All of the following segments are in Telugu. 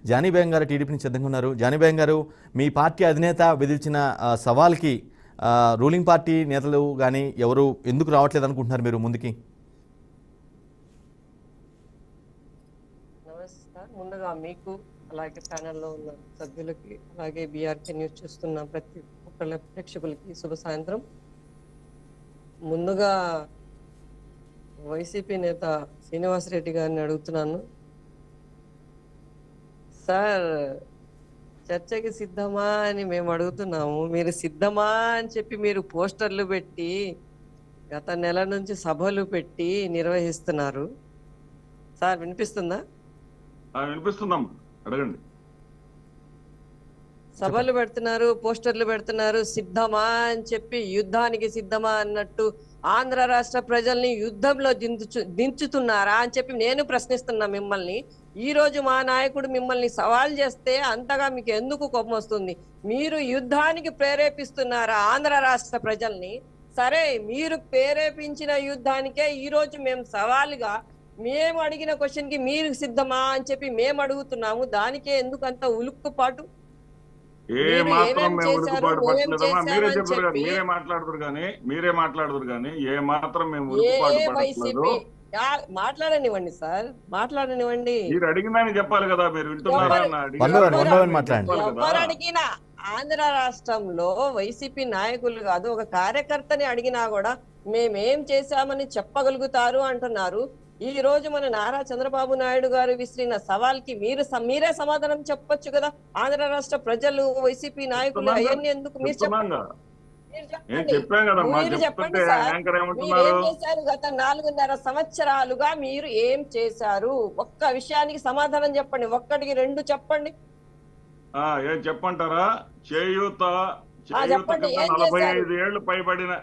జానీ బేగం గారు టీడీపీ నుంచి సిద్ధంగా ఉన్నారు. జానీ బేగం గారు, మీ పార్టీ అధినేత విధించిన సవాల్కి రూలింగ్ పార్టీ నేతలు కానీ ఎవరు ఎందుకు రావట్లేదు అనుకుంటున్నారు మీరు ముందుకి? నమస్కారం. ముందుగా మీకు, అలాగే ప్యానెల్లో ఉన్న సభ్యులకి, అలాగే బీఆర్కే న్యూస్ చూస్తున్న ప్రతి ఒక్కళ్ళ ప్రేక్షకులకి శుభ సాయంత్రం. ముందుగా వైసీపీ నేత శ్రీనివాసరెడ్డి గారిని అడుగుతున్నాను. సార్, చర్చకి సిద్ధమా అని మేము అడుగుతున్నాము. మీరు సిద్ధమా అని చెప్పి మీరు పోస్టర్లు పెట్టి గత నెల నుంచి సభలు పెట్టి నిర్వహిస్తున్నారు. సార్ వినిపిస్తుందా? వినిపిస్తున్నాం, అడగండి. సభలు పెడుతున్నారు, పోస్టర్లు పెడుతున్నారు, సిద్ధమా అని చెప్పి యుద్ధానికి సిద్ధమా అన్నట్టు ఆంధ్ర రాష్ట్ర ప్రజల్ని యుద్ధంలో దించుతున్నారా అని చెప్పి నేను ప్రశ్నిస్తున్నా మిమ్మల్ని. ఈ రోజు మా నాయకుడు మిమ్మల్ని సవాల్ చేస్తే అంతగా మీకు ఎందుకు కోపం వస్తుంది? మీరు యుద్ధానికి ప్రేరేపిస్తున్నారా ఆంధ్ర రాష్ట్ర ప్రజల్ని? సరే, మీరు ప్రేరేపించిన యుద్ధానికే ఈ రోజు మేము సవాలుగా మేము అడిగిన క్వశ్చన్ కి మీరు సిద్ధమా అని చెప్పి మేము అడుగుతున్నాము. దానికే ఎందుకు అంత ఉలుక్కుపాటు? మీరే మాట్లాడుతురు కానీ ఏ మాత్రం మేము మాట్లాడనివ్వండి సార్, మాట్లాడనివ్వండి. మీరు అడిగిందని చెప్పాలి కదా, మీరు ఎవరు అడిగినా ఆంధ్ర రాష్ట్రంలో వైసీపీ నాయకులు కాదు, ఒక కార్యకర్తని అడిగినా కూడా మేమేం చేశామని చెప్పగలుగుతారు అంటున్నారు. ఈ రోజు మన నారా చంద్రబాబు నాయుడు గారు విసిరిన సవాల్కి మీరే సమాధానం చెప్పొచ్చు కదా. ఆంధ్ర రాష్ట్ర ప్రజలు, వైసీపీ నాయకులు అవన్నీ ఎందుకు మీరు చెప్పండి సార్. మీరేం చేశారు? గత 4.5 సంవత్సరాలుగా మీరు ఏం చేశారు? ఒక్క విషయానికి సమాధానం చెప్పండి, ఒక్కటికి 2 చెప్పండి. ఏం చెప్పంటారా? చేయూత 45 ఏళ్ళు పైబడిన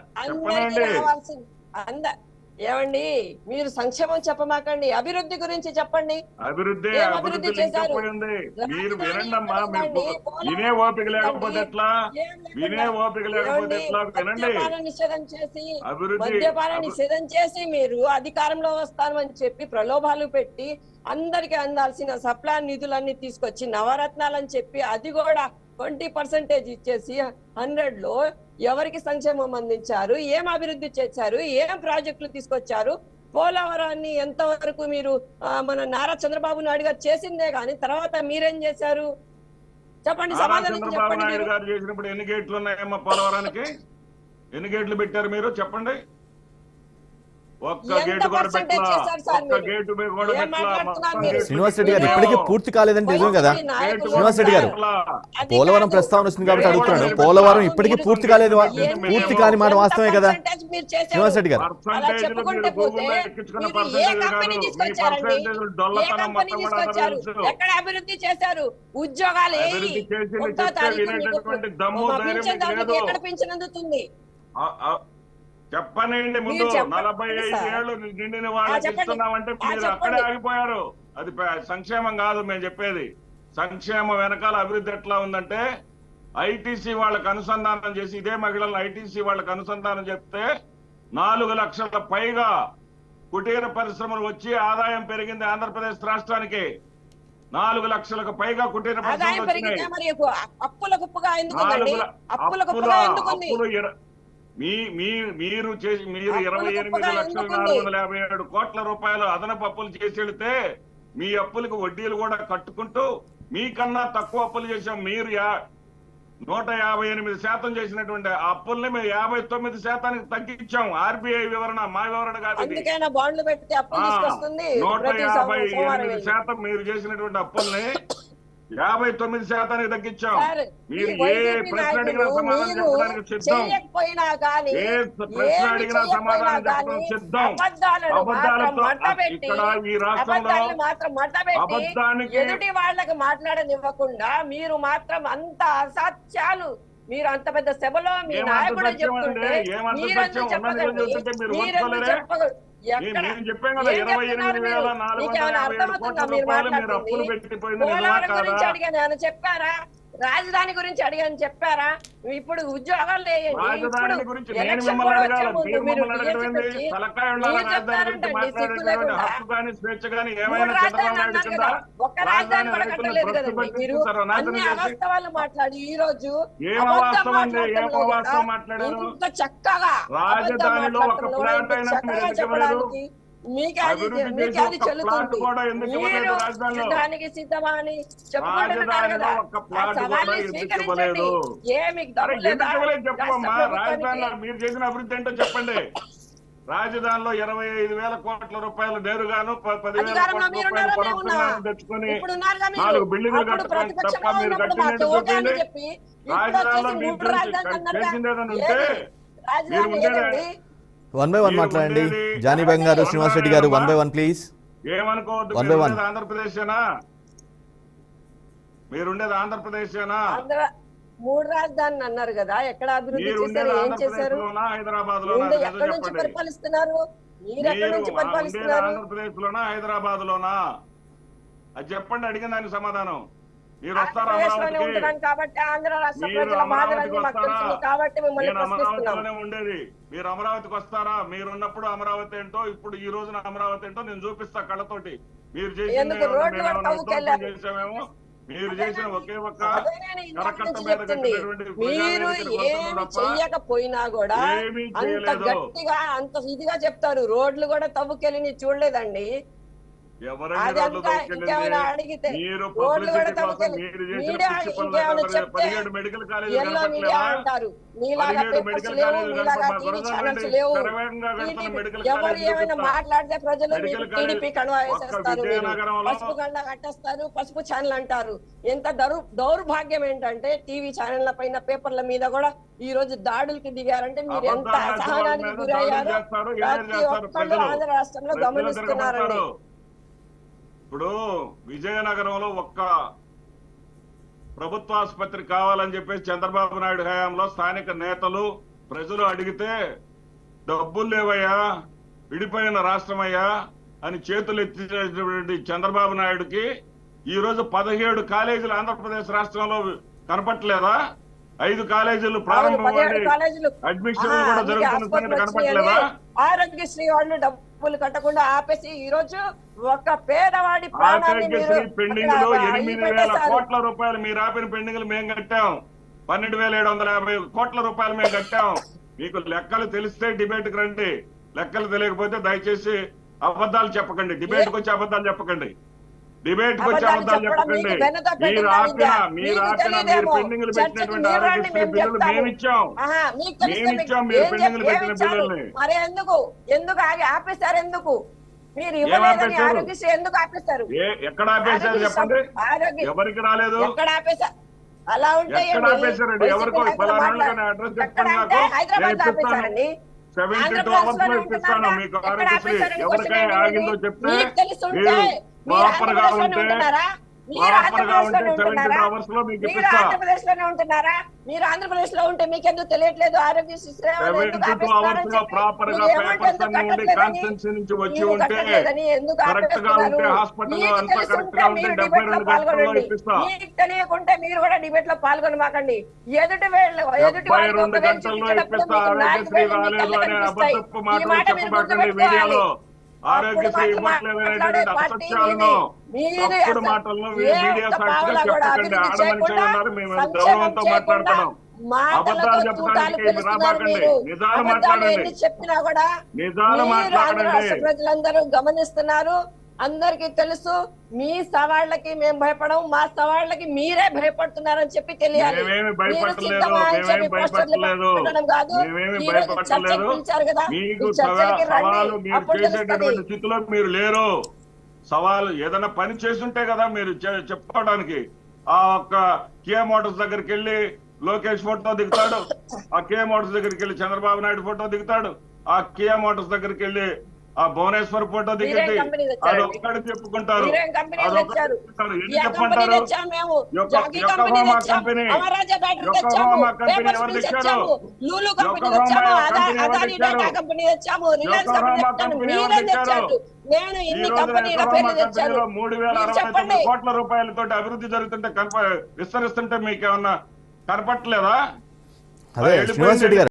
ఏమండి, మీరు సంక్షేమం చెప్పమాకండి, అభివృద్ధి గురించి చెప్పండి. అభివృద్ధి చేశారు? మీరు వినండమ్మా, వినే ఓపిక లేకపోతే ఎట్లా? వినండి. మద్యపాన నిషేధం చేసి మీరు అధికారంలో వస్తామని చెప్పి ప్రలోభాలు పెట్టి అందరికి అందాల్సిన సప్లాన్ నిధులన్నీ తీసుకొచ్చి నవరత్నాలని చెప్పి అది కూడా 20% ఇచ్చేసి 100లో ఎవరికి సంక్షేమం అందించారు? ఏం అభివృద్ధి చేశారు? ఏం ప్రాజెక్టులు తీసుకొచ్చారు? పోలవరాన్ని ఎంతవరకు మీరు మన నారా చంద్రబాబు నాయుడు గారు చేసిందే కానీ తర్వాత మీరేం చేశారు? చెప్పండి, సమాధానం చెప్పండి. నాయుడు గారు చేసినప్పుడు ఎన్ని గేట్లు ఉన్నాయమ్మా పోలవరానికి? ఎన్ని గేట్లు పెట్టారు మీరు చెప్పండి? శ్రీనివాస్ రెడ్డి గారు ఇప్పటికీ పూర్తి కాలేదంటే నిజం కదా? శ్రీనివాస్ రెడ్డి గారు, పోలవరం ప్రస్తావన వస్తుంది కాబట్టి అడుగుతున్నాడు. పోలవరం ఇప్పటికీ పూర్తి కాలేదు, పూర్తి కాని మాట వాస్తవమే కదా శ్రీనివాస్ రెడ్డి గారు? ఎక్కడ అభివృద్ధి చేశారు? ఉద్యోగాలు ఎక్కడ పింఛన్ అందుతుంది? చెప్పనండి. ముందు 45 ఏళ్ళు నిండిన వాళ్ళకి ఇస్తున్నామంటే మీరు అక్కడే ఆగిపోయారు. అది సంక్షేమం కాదు మేము చెప్పేది. సంక్షేమం వెనకాల అభివృద్ధి ఎట్లా ఉందంటే, ఐటీసీ వాళ్ళకి అనుసంధానం చేసి, ఇదే మహిళలను ఐటీసీ వాళ్ళకి అనుసంధానం చెప్తే 4 లక్షల పైగా కుటీర పరిశ్రమలు వచ్చి ఆదాయం పెరిగింది ఆంధ్రప్రదేశ్ రాష్ట్రానికి. 4 లక్షలకు పైగా కుటీర పరిశ్రమలు వచ్చినాయి. మీరు 28,457 కోట్ల రూపాయలు అదనపు అప్పులు చేసి వెళితే మీ అప్పులకు వడ్డీలు కూడా కట్టుకుంటూ మీకన్నా తక్కువ అప్పులు చేశాం. మీరు 158% చేసినటువంటి అప్పుల్ని మేము 59% తగ్గించాం. ఆర్బీఐ వివరణ, మా వివరణ కాదు. 158% మీరు చేసినటువంటి అప్పుల్ని 59% తగ్గించాం. మీరు ఏ ప్రశ్న అడిగినా సమాధానం చెప్పడానికి సిద్ధం. ఏ ప్రశ్న అడిగినా సమాధానం చెప్పడం సిద్ధం. అబద్ధాలతో ఇక్కడ ఈ రాష్ట్రంలో అబద్ధానికి ఎదుటి వాళ్ళకి మాట్లాడనివ్వకుండా మీరు మాత్రం అంత అసత్యాలు, మీరు అంత పెద్ద సభలో మీ నాయకుడు చెప్తుంటే నేను చెప్పాను కదా, 28,457 కోట్ల రూపాయలు మీరు అప్పులు పెట్టిపోయింది నిజమా కాదా? చెప్పారా? రాజధాని గురించి అడిగాను చెప్పారా? ఇప్పుడు ఉద్యోగాలు లేయండి. రాజధాని గురించి నేను ఎలక్షన్ మిమ్మల్ని కూడా వచ్చే అడగాలి, ముందు మీరు మీరు మమ్మల్ని DSC అడగండి. వచ్చి తలకాయ ఉండాలి, మీరు రాజధాని గురించి చెప్తారంటండి సిగ్గు మాట్లాడేటువంటి లేకుండా. హక్కు కానీ స్వేచ్ఛ కానీ మూడు ఏమైనా రాజధానులు చంద్రబాబు నాయుడు అన్నారు కింద కదా, ఒక్క రాజధాని కూడా రైతులను కట్టలేదు భ్రష్టు కదండి. మీరు పట్టించారు, నాశనం అన్ని చేసి. అవాస్తవాలు మాట్లాడి ఈ రోజు ఏం అబద్ధం అవాస్తవం అండి? ఏం మాట్లాడటంలో కూడా అవాస్తవం మాట్లాడారు? ఇంత చక్కగా రాజధానిలో ఒక అబద్ధం ప్లాట్ మాట్లాడటంలో అయినా ఇంత మీరు చక్కగా ఎందుకు ఇవ్వలేదు? చెప్పడానికి మీకే అభివృద్ధి చేసి అది ఒక్క ప్లాట్ చెల్లుతుంది. కూడా ఎందుకు ఇవ్వలేదు మీరు రాజధానిలో? యుద్ధానికి సిద్ధమా అని చెప్పుకుంటున్నారు రాజధానిలో కదా, ఒక్క ప్లాట్ ఆ కూడా సవాల్ని ఎందుకు స్వీకరించండి. ఇవ్వలేదు? ఏ మీకు అరే దమ్ము లేదా? ఎందుకు ఇవ్వలేదు చెప్పమ్మా. రాష్ట్ర రాజధానిలో ప్రభుత్వానికి మీరు చేసిన అభివృద్ధి ఏంటో చెప్పండి. రాజధానిలో 25,000 కోట్ల రూపాయలు నేరుగాను 10,000 అధికారంలో కోట్ల మీరున్నారా? రూపాయలు మేమున్నా? పరోక్షంగా తెచ్చుకొని ఇప్పుడు ఉన్నారుగా మీరు. 4 బిల్డింగ్లు అప్పుడు కట్టుకొని తప్ప ప్రతిపక్షంలో మీరు ఉన్నప్పుడు కట్టినట్టు మాకు ఓకే చూపిండి. అని చెప్పి ఇప్పుడు రాజధానిలో వచ్చేసి మీరు మూడు రాజధానులు అన్నారుగా. చేసిందేదని ఉంటే ఏది? రాజధాని మీరు ఉండేదే. ఏదండి? 1 by 1 మాట్లాడండి. జానీ బెంగ్ గారు, శ్రీనివాస్ రెడ్డి గారు, 1 by 1 ప్లీజ్. ఏమనుకోవద్దు. 1 by 1. మీరుండేది ఆంధ్రప్రదేశేనా? మీరుండేది ఆంధ్రప్రదేశేనా? మూడు రాజధానులు అన్నారు కదా, ఎక్కడ అభివృద్ధి మీరుండేది చేశారు? ఏం చేశారు? ఆంధ్రప్రదేశ్ లోనా హైదరాబాద్ లోనా? ఎక్కడి నుంచి పరిపాలిస్తున్నారు? మీరు ఎక్కడి నుంచి పరిపాలిస్తున్నారు? ఆంధ్రప్రదేశ్ లోనా హైదరాబాద్ లోనా? అది చెప్పండి, అడిగిన దానికి సమాధానం. మీరు వస్తారా ఆంధ్రప్రదేశ్లోనే అమరావతికి? ఉంటున్నాను కాబట్టి ఆంధ్ర రాష్ట్ర మీరు ప్రజల బాధలన్నీ అమరావతికి మాకు వస్తారా? తెలుసు కాబట్టి మిమ్మల్ని నేను ప్రశ్నిస్తున్నాం. అమరావతిలోనే ఉండేది. మీరు అమరావతికి వస్తారా? మీరున్నప్పుడు అమరావతి ఏంటో, ఇప్పుడు ఈ రోజున అమరావతి ఏంటో నేను చూపిస్తా కళ్ళతోటి. మీరు ఎందుకు రోడ్లు కూడా తవ్వుకెళ్ళారు? చేసామేమో. మీరు చేసిన ఒకే ఒక్క అదే నేను ఇంతకు కరకట్ట నుంచి మీద చెప్తుంది. కట్టినటువంటి మీరు ప్రజావేదికను ఏమి కొడుతున్నారు తప్ప చెయ్యకపోయినా కూడా ఏమీ అంత చేయలేదు. గట్టిగా అంత ఇదిగా చెప్తారు. రోడ్లు కూడా తవ్వుకెళ్ళి చూడలేదండి. ఎవరైనా అది రోడ్లు అంతా ఇంకేమైనా అడిగితే మీరు రోడ్లు కూడా పబ్లిసిటీ కోసం తవ్వుకెళ్ళి మీరు చేసిన మీడియా పిచ్చి ఇంకేమైనా పనులు చెప్తే 17 మెడికల్ కాలేజీలు ఎల్లో మీడియా కనపట్లేవా? అంటారు. మీలాగా 17 పేపర్స్ మెడికల్ లేవు, కాలేజీలు మీలాగా కనప- టీవీ వరదలు ఛానల్స్ అంటే లేవు. శరవేగంగా కడుతున్న మెడికల్ ఎవరు కాలేజీలు ఏమైనా చూపిస్తా. మాట్లాడితే ప్రజలు మెడికల్ మీకు కాలేజ్ టీడీపీ కండువా ఒక్క వేసేస్తారు. మీరు విజయనగరంలో పసుపు కండ కట్టేస్తారు, పసుపు ఛానల్ అంటారు. ఎంత దౌర్భాగ్యం ఏంటంటే టీవీ ఛానళ్ల పైన పేపర్ల మీద కూడా ఈ రోజు దాడులకి దిగారంటే మీరు ఎంత అబద్ధాలు అసహనానికి మీద గురయ్యారో దాడులు చేస్తారు, ఏం ప్రతి చేస్తారు ఒక్కళ్ళు ప్రజలు? ఆంధ్ర రాష్ట్రంలో ప్రజలు గమనిస్తున్నారండి. తిరగబడతారు. ఇప్పుడు విజయనగరంలో ఒక్క ప్రభుత్వ ఆసుపత్రి కావాలని చెప్పేసి చంద్రబాబు నాయుడు హయాంలో స్థానిక నేతలు ప్రజలు అడిగితే డబ్బులు లేవయ్యా, విడిపోయిన రాష్ట్రమయ్యా అని చేతులు ఎత్తినటువంటి చంద్రబాబు నాయుడుకి ఈ రోజు 17 కాలేజీలు ఆంధ్రప్రదేశ్ రాష్ట్రంలో కనపట్లేదా? 5 కాలేజీలు ప్రారంభమయ్యాయి, అడ్మిషన్ కూడా జరుగుతున్న సంగతి కనపట్లేదా? ఆరోగ్యశ్రీ వాళ్ళు డబ్బులు కట్టకుండా ఆపేసి ఈ రోజు ఒక పేదవాడి ప్రాణాన్ని మీరు ఆరోగ్యశ్రీ పెండింగ్ లో 8,000 కోట్ల రూపాయలు మీరు ఆపిన పెండింగ్లు మేము కట్టాం. 12,750 కోట్ల రూపాయలు మేము కట్టాం. మీకు లెక్కలు తెలిస్తే డిబేట్ కి రండి, లెక్కలు తెలియకపోతే దయచేసి అబద్ధాలు చెప్పకండి. డిబేట్ కి వచ్చి అబద్ధాలు చెప్పకండి. డిబేట్ కి వచ్చి అబద్ధాలు చెప్పకండి. మీరు ఆపిన మీరు పెండింగ్లు పెట్టినటువంటి ఆరోగ్యశ్రీ బిల్లులు మేమిచ్చాం. మీరు పెండింగ్లు పెట్టిన బిల్లుల్ని మరి ఎందుకు ఆపేశారు? ఎందుకు మీరు ఇవ్వలేదని ఆరోగ్యశ్రీ ఎందుకు ఆపేశారు? ఎక్కడ ఆపేశారు చెప్పండి? ఎవరికి రాలేదు. ఎక్కడ ఆపేశారు? అలా ఉంటే ఎక్కడ ఆపేశారండి? ఎవరికో అడ్రస్ చెప్పండి నాకు, నేను ఇప్పిస్తాను. 72 అవర్స్ లో ఇప్పిస్తాను మీకు ఆరోగ్యశ్రీ. ఎవరికైనా ఆగిందో చెప్తే మీరు ప్రాపర్ గా ఉంటే 72 అవర్స్ లో మీకు ఇప్పిస్తా. ఆంధ్రప్రదేశ్ లోనే ఉంటున్నారా? మీరు ఆంధ్రప్రదేశ్ లో ఉంటే మీకు ఎందుకు తెలియట్లేదు? ఆరోగ్యశ్రీ 72 అవర్స్ లో ప్రాపర్ గా పేపర్స్ అన్ని ఉండి కాన్స్టిట్యూన్సీ నుంచి వచ్చి ఉంటే కరెక్ట్ గా ఉంటే హాస్పిటల్ లో అంతా కరెక్ట్ గా ఉంటే 72 గంటల్లో ఇప్పిస్తా. మీకు తెలియకుంటే మీరు కూడా డిబేట్ లో పాల్గొనమాకండి. ఎదుటి 72 గంటల్లో ఇప్పిస్తా. ఆరోగ్యశ్రీ రాలేదు అనే అబద్ధపు మాటలు చెప్పబాకండి మీడియాలో. ఆరోగ్యశ్రీ ఇవ్వట్లేదనేటువంటి అసత్యాలను తప్పుడు మాటలను మీడియా సాక్షిగా చెప్పకండి. ఆడమనిషి ఉన్నారు, మేము గౌరవంతో మాట్లాడుతున్నాం. అబద్ధాలు చెప్పడానికి రాబాకండి. నిజాలు మాట్లాడండి. చెప్పినా కూడా నిజాలు మాట్లాడండి. ప్రజలందరూ గమనిస్తున్నారు. అందరికి తెలుసు మీ సవాళ్ళకి మేము భయపడం, మా సవాళ్ళకి మీరే భయపడుతున్నారని చెప్పి తెలియాలి. మేమేమి భయపడలేదు, మేమేమి భయపడలేదు, మేమేమి భయపడలేదు. మీకు సవాలు మీరు చేసేటటువంటి స్థితిలో మీరు లేరు. సవాలు ఏదైనా పని చేస్తుంటే కదా మీరు చెప్పుకోవడానికి. ఆ ఒక్క కియా మోటార్స్ దగ్గరికి వెళ్ళి లోకేష్ ఫోటో దిగుతాడు, ఆ కియా మోటార్స్ దగ్గరికి వెళ్ళి చంద్రబాబు నాయుడు ఫోటో దిగుతాడు, ఆ కియా మోటార్స్ దగ్గరికి వెళ్ళి ఆ భువనేశ్వర్ ఫోటో దిగింది అది ఒక్కడి చెప్పుకుంటారు, అదొక్కటి చెప్పుకుంటారు. ఎన్ని చెప్పంటారు? యొకోహామా కంపెనీ ఎవరు తెచ్చారు? కంపెనీలో 3,069 కోట్ల రూపాయలతో అభివృద్ధి జరుగుతుంటే విస్తరిస్తుంటే మీకేమన్నా కనపట్లేదా? అదే శ్రీనివాస్ రెడ్డి గారు